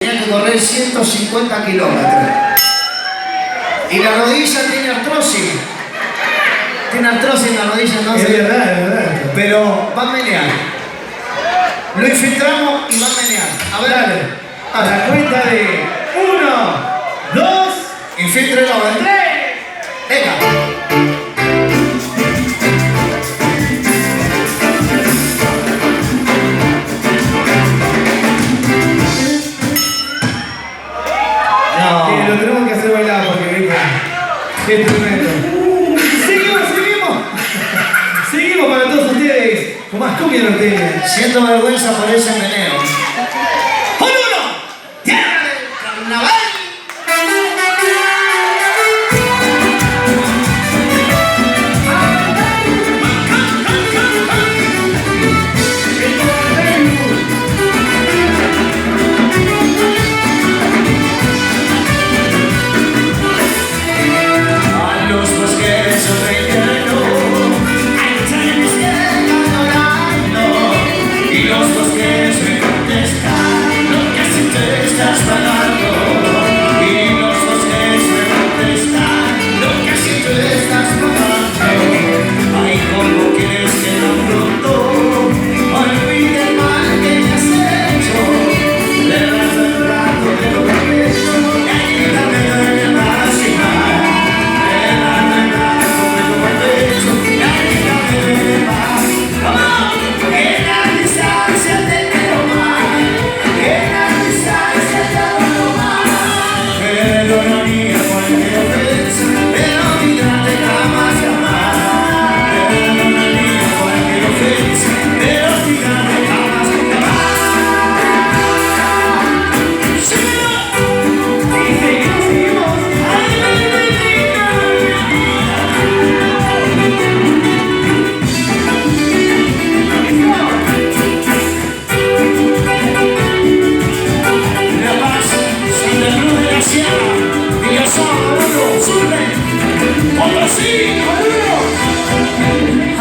Tenía que correr 150 kilómetros. Y la rodilla tiene artrosis. Tiene artrosis en la rodilla, no sé. Es verdad, es verdad. Pero va a menear. Lo infiltramos y va a menear. A ver, Dale. A la cuenta de 1, 2, infiltrelo, 3. Venga. Lo tenemos que hacer bailar porque es tremendo. Seguimos para todos ustedes. Con más cumbia norteña. Siento vergüenza por ese meneo. ¡Con uno! ¡Tierra del carnaval!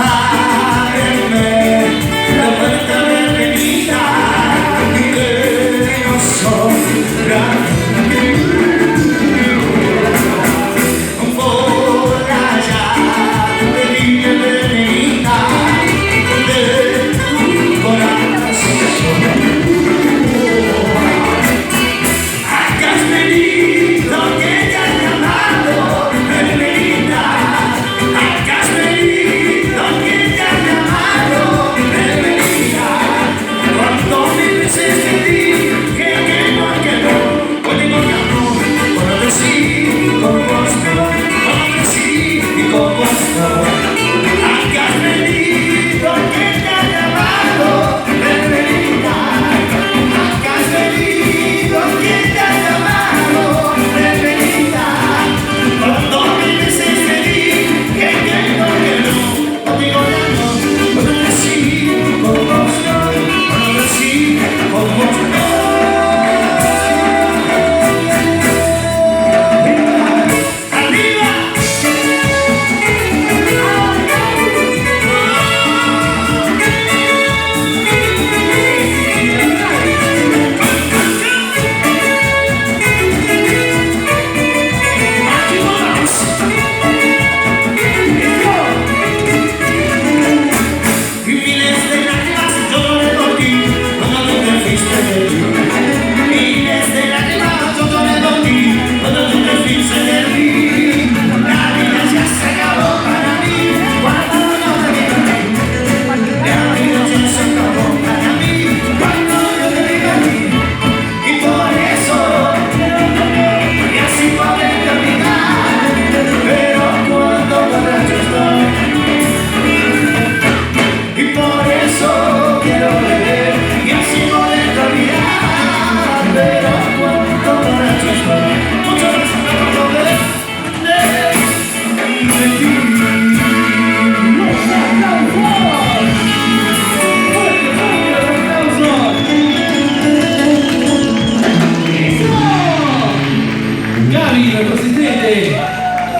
Ábreme la puerta de mi vida y que no sobra.